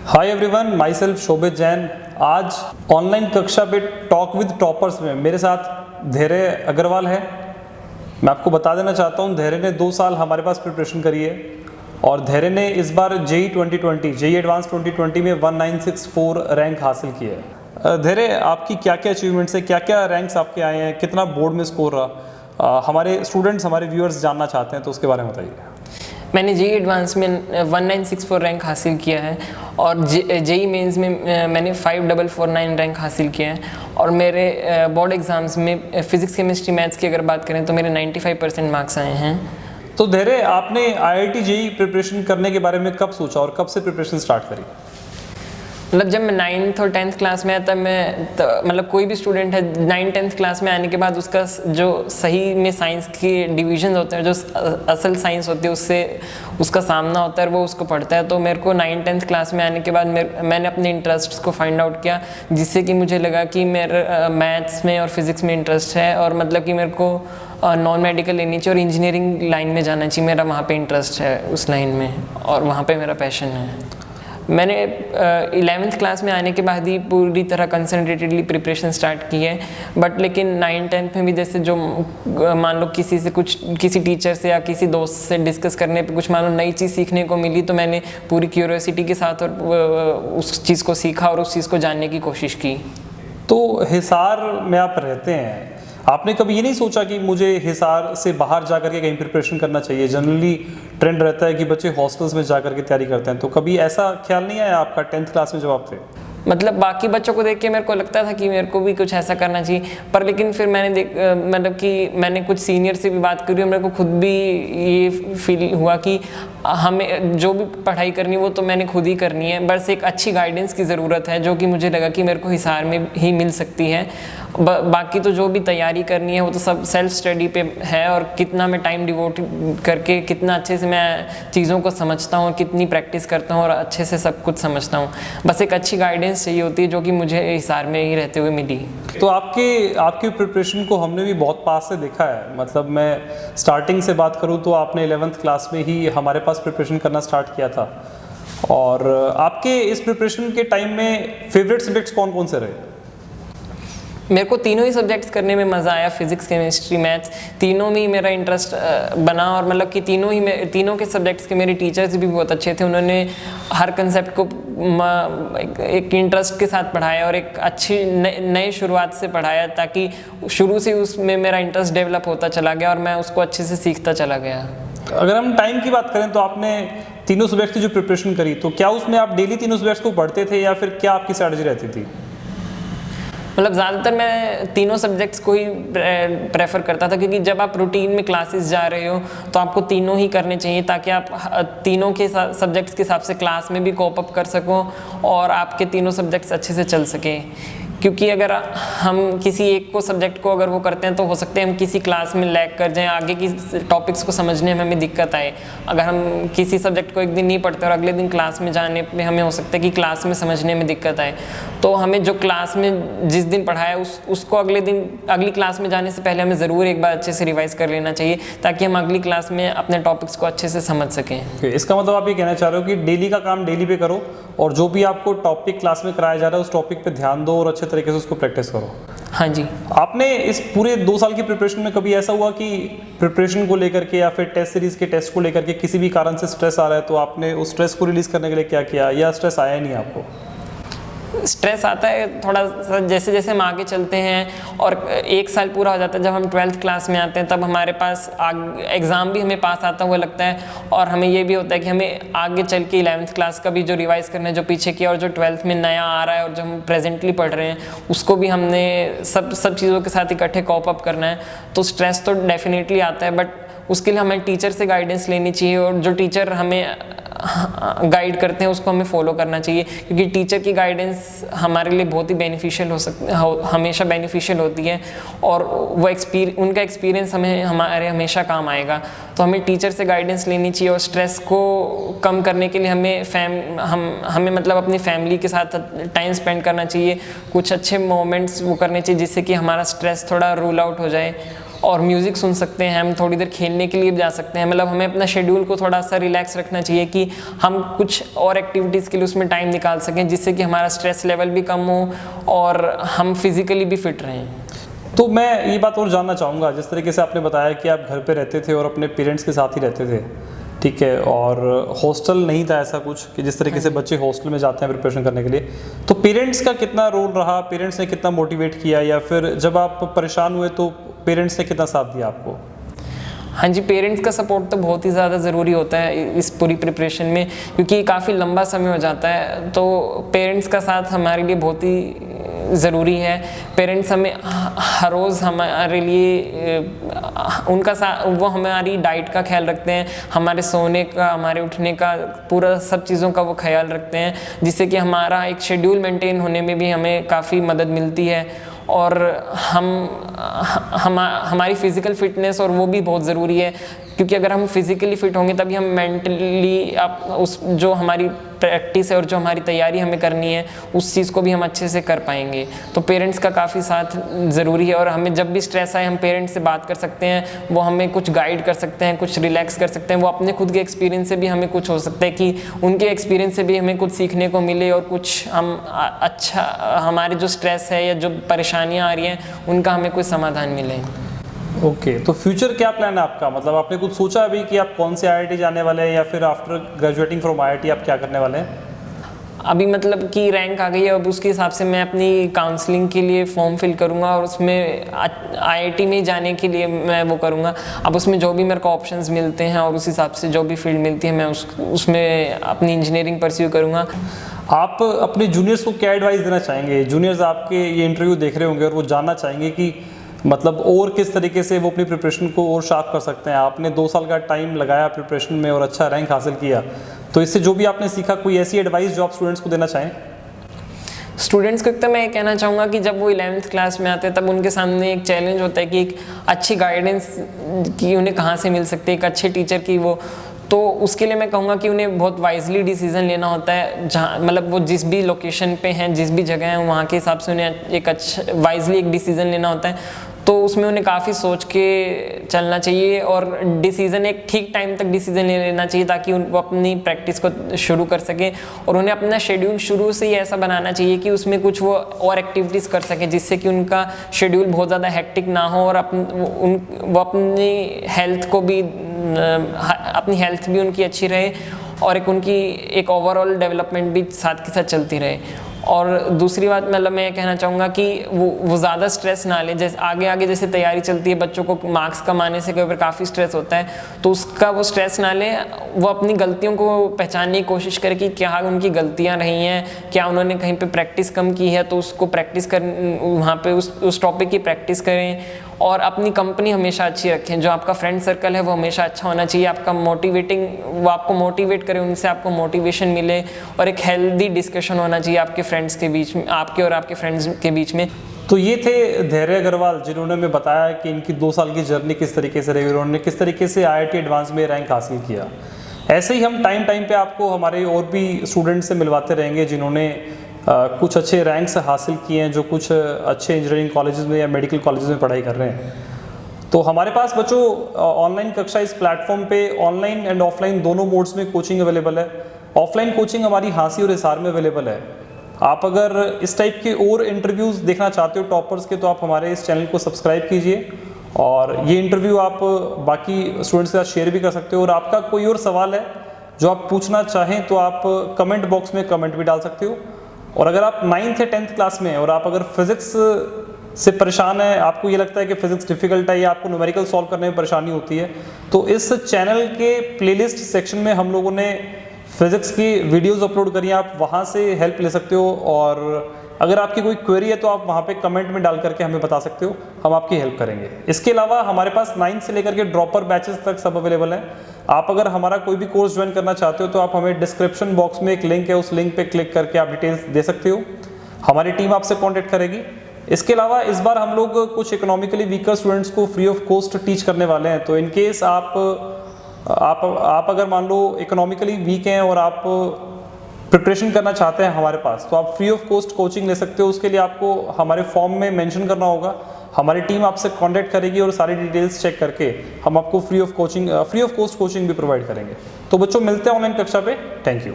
Hi everyone, my self Shobhit Jain. आज online कक्षा पे टॉक विद टॉपर्स में मेरे साथ धैर्य अग्रवाल है। मैं आपको बता देना चाहता हूँ, धैर्य ने 2 साल हमारे पास प्रिपरेशन करी है और धैर्य ने इस बार जेई एडवांस 2020 में 1964 रैंक हासिल किया है। धैर्य, आपकी क्या क्या अचीवमेंट्स है, क्या क्या रैंक्स आपके आए हैं, कितना बोर्ड में स्कोर रहा? हमारे स्टूडेंट्स, हमारे व्यूअर्स जानना चाहते हैं, तो उसके बारे में बताइए। मैंने जेई एडवांस में 1964 रैंक हासिल किया है और जेई मेंस में मैंने 5449 रैंक हासिल किया है। और मेरे बोर्ड एग्ज़ाम्स में फिज़िक्स केमिस्ट्री मैथ्स की अगर बात करें तो मेरे 95% मार्क्स आए हैं। तो धैर्य, आपने IIT जेई प्रिपरेशन करने के बारे में कब सोचा और कब से प्रिपरेशन स्टार्ट करी? मतलब जब मैं 9th और 10th क्लास में आया तब मतलब कोई भी स्टूडेंट है 9th-10th क्लास में आने के बाद उसका जो सही में साइंस के डिवीजन होते हैं, जो असल साइंस होती है उससे उसका सामना होता है, वो उसको पढ़ता है। तो मेरे को 9th-10th क्लास में आने के बाद मैंने अपने इंटरेस्ट्स को फाइंड आउट किया, जिससे कि मुझे लगा कि मेरे मैथ्स में और फिज़िक्स में इंटरेस्ट है और मतलब कि मेरे को नॉन मेडिकल लेनी चाहिए और इंजीनियरिंग लाइन में जाना चाहिए। मेरा वहाँ पे इंटरेस्ट है उस लाइन में और वहाँ पे मेरा पैशन है। मैंने 11th क्लास में आने के बाद ही पूरी तरह कंसंट्रेटेडली प्रिपरेशन स्टार्ट की है। बट लेकिन 9th-10th में भी जैसे जो मान लो किसी टीचर से या किसी दोस्त से डिस्कस करने पे कुछ मान लो नई चीज़ सीखने को मिली, तो मैंने पूरी क्यूरियोसिटी के साथ और उस चीज़ को सीखा और उस चीज़ को जानने की कोशिश की। तो हिसार में आप रहते हैं, आपने कभी ये नहीं सोचा कि मुझे हिसार से बाहर जा करके कहीं प्रिपरेशन करना चाहिए? जनरली ट्रेंड रहता है कि बच्चे हॉस्टल्स में जा करके तैयारी करते हैं, तो कभी ऐसा ख्याल नहीं आया आपका 10th क्लास में जब आप थे? मतलब बाकी बच्चों को देख के मेरे को लगता था कि मेरे को भी कुछ ऐसा करना चाहिए, पर लेकिन फिर मैंने मतलब कि मैंने कुछ सीनियर से भी बात करी और मेरे को खुद भी ये फील हुआ कि हमें जो भी पढ़ाई करनी है वो तो मैंने खुद ही करनी है, बस एक अच्छी गाइडेंस की ज़रूरत है, जो कि मुझे लगा कि मेरे को हिसार में ही मिल सकती है। बाकी तो जो भी तैयारी करनी है वो तो सब सेल्फ स्टडी पे है और कितना मैं टाइम डिवोट करके कितना अच्छे से मैं चीज़ों को समझता हूँ, कितनी प्रैक्टिस करता हूँ और अच्छे से सब कुछ समझता हूँ। बस एक अच्छी गाइडेंस चाहिए होती है, जो कि मुझे हिसार में ही रहते हुए मिली। तो आपके प्रिपरेशन को हमने भी बहुत पास से देखा है। मतलब मैं स्टार्टिंग से बात करूँ तो आपने 11th क्लास में ही हमारे पास प्रिपरेशन करना स्टार्ट किया था। और आपके इस प्रिपरेशन के टाइम में फेवरेट सब्जेक्ट्स कौन कौन से रहे? मेरे को तीनों ही सब्जेक्ट्स करने में मज़ा आया। फिज़िक्स केमिस्ट्री मैथ्स तीनों में ही मेरा इंटरेस्ट बना और मतलब कि तीनों के सब्जेक्ट्स के मेरे टीचर्स भी बहुत अच्छे थे। उन्होंने हर कंसेप्ट को एक इंटरेस्ट के साथ पढ़ाया और एक अच्छी नई शुरुआत से पढ़ाया, ताकि शुरू से उसमें मेरा इंटरेस्ट डेवलप होता चला गया और मैं उसको अच्छे से सीखता चला गया। अगर हम टाइम की बात करें तो आपने तीनों सब्जेक्ट्स की जो प्रिपरेशन करी, तो क्या उसमें आप डेली तीनों सब्जेक्ट्स को पढ़ते थे या फिर क्या आपकी स्ट्रैटेजी रहती थी? मतलब ज़्यादातर मैं तीनों सब्जेक्ट्स को ही प्रेफर करता था, क्योंकि जब आप रूटीन में क्लासेस जा रहे हो तो आपको तीनों ही करने चाहिए, ताकि आप तीनों के सब्जेक्ट्स के हिसाब से क्लास में भी कोप अप कर सको और आपके तीनों सब्जेक्ट्स अच्छे से चल सकें। क्योंकि अगर हम किसी एक को सब्जेक्ट को अगर वो करते हैं तो हो सकते हैं हम किसी क्लास में लैग कर जाएं, आगे की टॉपिक्स को समझने में हमें दिक्कत आए। अगर हम किसी सब्जेक्ट को एक दिन नहीं पढ़ते और अगले दिन क्लास में जाने में हमें हो सकता है कि क्लास में समझने में दिक्कत आए, तो हमें जो क्लास में जिस दिन पढ़ाया उसको अगली क्लास में जाने से पहले हमें ज़रूर एक बार अच्छे से रिवाइज़ कर लेना चाहिए, ताकि हम अगली क्लास में अपने टॉपिक्स को अच्छे से समझ सकें। इसका मतलब आप ये कहना चाह रहे हो कि डेली का काम डेली पे करो और जो भी आपको टॉपिक क्लास में कराया जा रहा है उस टॉपिक पे ध्यान दो और अच्छे तरीके से उसको प्रैक्टिस करो। हाँ जी। आपने इस पूरे 2 साल की प्रिपरेशन में कभी ऐसा हुआ कि प्रिपरेशन को लेकर के या फिर टेस्ट सीरीज के टेस्ट को लेकर के किसी भी कारण से स्ट्रेस आ रहा है, तो आपने उस स्ट्रेस को रिलीज करने के लिए क्या किया, या स्ट्रेस आया नहीं आपको? स्ट्रेस आता है थोड़ा सा जैसे जैसे हम आगे चलते हैं और 1 साल पूरा हो जाता है। जब हम 12th क्लास में आते हैं तब हमारे पास एग्ज़ाम भी हमें पास आता हुआ लगता है और हमें ये भी होता है कि हमें आगे चल के 11th क्लास का भी जो रिवाइज़ करना है, जो पीछे किया और जो 12th में नया आ रहा है और जो हम प्रेजेंटली पढ़ रहे हैं उसको भी हमने सब चीज़ों के साथ इकट्ठे कॉप अप करना है। तो स्ट्रेस तो डेफिनेटली आता है, बट उसके लिए हमें टीचर से गाइडेंस लेनी चाहिए और जो टीचर हमें गाइड करते हैं उसको हमें फॉलो करना चाहिए, क्योंकि टीचर की गाइडेंस हमारे लिए बहुत ही बेनिफिशियल हमेशा बेनिफिशियल होती है और वो उनका एक्सपीरियंस हमारे हमेशा काम आएगा। तो हमें टीचर से गाइडेंस लेनी चाहिए और स्ट्रेस को कम करने के लिए हमें मतलब अपनी फैमिली के साथ टाइम स्पेंड करना चाहिए, कुछ अच्छे मोमेंट्स वो करने चाहिए जिससे कि हमारा स्ट्रेस थोड़ा रूल आउट हो जाए और म्यूज़िक सुन सकते हैं, हम थोड़ी देर खेलने के लिए भी जा सकते हैं। मतलब हमें अपना शेड्यूल को थोड़ा सा रिलैक्स रखना चाहिए कि हम कुछ और एक्टिविटीज़ के लिए उसमें टाइम निकाल सकें, जिससे कि हमारा स्ट्रेस लेवल भी कम हो और हम फिज़िकली भी फिट रहें। तो मैं ये बात और जानना चाहूँगा, जिस तरीके से आपने बताया कि आप घर पे रहते थे और अपने पेरेंट्स के साथ ही रहते थे, ठीक है, और हॉस्टल नहीं था ऐसा कुछ कि जिस तरीके से बच्चे हॉस्टल में जाते हैं प्रिपरेशन करने के लिए, तो पेरेंट्स का कितना रोल रहा, पेरेंट्स ने कितना मोटिवेट किया, या फिर जब आप परेशान हुए तो पेरेंट्स ने कितना साथ दिया आपको? हाँ जी, पेरेंट्स का सपोर्ट तो बहुत ही ज़्यादा ज़रूरी होता है इस पूरी प्रिपरेशन में, क्योंकि काफ़ी लंबा समय हो जाता है। तो पेरेंट्स का साथ हमारे लिए बहुत ही ज़रूरी है। पेरेंट्स हमें हर रोज़ हमारे लिए उनका वो हमारी डाइट का ख्याल रखते हैं, हमारे सोने का, हमारे उठने का, पूरा सब चीज़ों का वो ख्याल रखते हैं, जिससे कि हमारा एक शेड्यूल मेंटेन होने में भी हमें काफ़ी मदद मिलती है। और हमारी फ़िज़िकल फ़िटनेस और वो भी बहुत ज़रूरी है, क्योंकि अगर हम फिज़िकली फ़िट होंगे तभी हम मेंटली उस जो हमारी प्रैक्टिस है और जो हमारी तैयारी हमें करनी है उस चीज़ को भी हम अच्छे से कर पाएंगे। तो पेरेंट्स का काफ़ी साथ ज़रूरी है, और हमें जब भी स्ट्रेस आए हम पेरेंट्स से बात कर सकते हैं, वो हमें कुछ गाइड कर सकते हैं, कुछ रिलैक्स कर सकते हैं। वो अपने खुद के एक्सपीरियंस से भी हमें कुछ हो सकता है कि उनके एक्सपीरियंस से भी हमें कुछ सीखने को मिले, और कुछ हम अच्छा हमारे जो स्ट्रेस है या जो परेशानियाँ आ रही हैं उनका हमें कोई समाधान मिले। ओके, तो फ्यूचर क्या प्लान है आपका? मतलब आपने कुछ सोचा अभी कि आप कौन से IIT जाने वाले हैं, या फिर आफ्टर ग्रेजुएटिंग फ्रॉम IIT आप क्या करने वाले हैं? अभी मतलब कि रैंक आ गई है, अब उसके हिसाब से मैं अपनी काउंसलिंग के लिए फॉर्म फिल करूँगा और उसमें IIT में जाने के लिए मैं वो करूँगा। अब उसमें जो भी मेरे को ऑप्शंस मिलते हैं और उस हिसाब से जो भी फील्ड मिलती है मैं उसमें अपनी इंजीनियरिंग परस्यू करूँगा। आप अपने जूनियर्स को क्या एडवाइस देना चाहेंगे? जूनियर्स आपके ये इंटरव्यू देख रहे होंगे और वो जानना चाहेंगे कि मतलब और किस तरीके से वो अपनी प्रिपरेशन को और शार्प कर सकते हैं। आपने 2 साल का टाइम लगाया प्रिपरेशन में और अच्छा रैंक हासिल किया, तो इससे जो भी आपने सीखा, कोई ऐसी एडवाइस जो आप स्टूडेंट्स को देना चाहें? स्टूडेंट्स को तो मैं ये कहना चाहूँगा कि जब वो 11th क्लास में आते हैं तब उनके सामने एक चैलेंज होता है कि एक अच्छी गाइडेंस की उन्हें कहाँ से मिल सकती है, एक अच्छे टीचर की वो। तो उसके लिए मैं कहूँगा कि उन्हें बहुत वाइजली डिसीजन लेना होता है, जहाँ मतलब वो जिस भी लोकेशन पे हैं, जिस भी जगह है, वहाँ के हिसाब से उन्हें एक अच्छा वाइजली एक डिसीजन लेना होता है। तो उसमें उन्हें काफ़ी सोच के चलना चाहिए और डिसीज़न एक ठीक टाइम तक डिसीज़न ले लेना चाहिए, ताकि वो अपनी प्रैक्टिस को शुरू कर सके। और उन्हें अपना शेड्यूल शुरू से ही ऐसा बनाना चाहिए कि उसमें कुछ वो और एक्टिविटीज़ कर सके, जिससे कि उनका शेड्यूल बहुत ज़्यादा हेक्टिक ना हो, और वो अपनी हेल्थ को भी अपनी हेल्थ भी उनकी अच्छी रहे, और एक उनकी एक ओवरऑल डेवलपमेंट भी साथ के साथ चलती रहे। और दूसरी बात मतलब मैं कहना चाहूँगा कि वो ज़्यादा स्ट्रेस ना ले। जैसे आगे जैसे तैयारी चलती है, बच्चों को मार्क्स कमाने से कई बार काफ़ी स्ट्रेस होता है, तो उसका वो स्ट्रेस ना ले। वो अपनी गलतियों को पहचानने की कोशिश करे कि क्या उनकी गलतियाँ रही हैं, क्या उन्होंने कहीं पे प्रैक्टिस कम की है, तो उसको प्रैक्टिस कर वहाँ पे उस टॉपिक की प्रैक्टिस करें। और अपनी कंपनी हमेशा अच्छी रखें, जो आपका फ्रेंड सर्कल है वो हमेशा अच्छा होना चाहिए, आपका वो आपको मोटिवेट करे, उनसे आपको मोटिवेशन मिले, और एक हेल्दी डिस्कशन होना चाहिए आपके फ्रेंड्स के बीच में, आपके और आपके फ्रेंड्स के बीच में। तो ये थे धैर्य अग्रवाल, जिन्होंने हमें बताया कि इनकी 2 साल की जर्नी किस तरीके से रही, उन्होंने किस तरीके से IIT एडवांस में रैंक हासिल किया। ऐसे ही हम टाइम पे आपको हमारे और भी स्टूडेंट्स से मिलवाते रहेंगे जिन्होंने कुछ अच्छे रैंक्स हासिल किए हैं, जो कुछ अच्छे इंजीनियरिंग कॉलेजेस में या मेडिकल कॉलेजेस में पढ़ाई कर रहे हैं। तो हमारे पास बच्चों ऑनलाइन कक्षा इस प्लेटफॉर्म पे ऑनलाइन एंड ऑफलाइन दोनों मोड्स में कोचिंग अवेलेबल है। ऑफलाइन कोचिंग हमारी हांसी और हिसार में अवेलेबल है। आप अगर इस टाइप के और इंटरव्यूज़ देखना चाहते हो टॉपर्स के, तो आप हमारे इस चैनल को सब्सक्राइब कीजिए, और ये इंटरव्यू आप बाकी स्टूडेंट्स के साथ शेयर भी कर सकते हो। और आपका कोई और सवाल है जो आप पूछना चाहें तो आप कमेंट बॉक्स में कमेंट भी डाल सकते हो। और अगर आप 9th या 10th क्लास में हैं और आप अगर फिज़िक्स से परेशान है, आपको ये लगता है कि फिज़िक्स डिफ़िकल्ट है या आपको न्यूमेरिकल सॉल्व करने में परेशानी होती है, तो इस चैनल के प्लेलिस्ट सेक्शन में हम लोगों ने फिज़िक्स की वीडियोस अपलोड करी हैं, आप वहाँ से हेल्प ले सकते हो। और अगर आपकी कोई क्वेरी है तो आप वहाँ पे कमेंट में डाल करके हमें बता सकते हो, हम आपकी हेल्प करेंगे। इसके अलावा हमारे पास 9th से लेकर के ड्रॉपर बैचेस तक सब अवेलेबल हैं। आप अगर हमारा कोई भी कोर्स ज्वाइन करना चाहते हो तो आप हमें डिस्क्रिप्शन बॉक्स में एक लिंक है, उस लिंक पे क्लिक करके आप डिटेल्स दे सकते हो, हमारी टीम आपसे कॉन्टेक्ट करेगी। इसके अलावा इस बार हम लोग कुछ इकोनॉमिकली वीकर स्टूडेंट्स को फ्री ऑफ कॉस्ट टीच करने वाले हैं। तो इन केस आप अगर मान लो इकोनॉमिकली वीक हैं और आप प्रिपरेशन करना चाहते हैं हमारे पास, तो आप फ्री ऑफ कॉस्ट कोचिंग ले सकते हो। उसके लिए आपको हमारे फॉर्म में मेंशन करना होगा हमारी टीम आपसे कांटेक्ट करेगी और सारी डिटेल्स चेक करके हम आपको फ्री ऑफ कॉस्ट कोचिंग भी प्रोवाइड करेंगे। तो बच्चों मिलते हैं ऑनलाइन कक्षा पे। Thank you.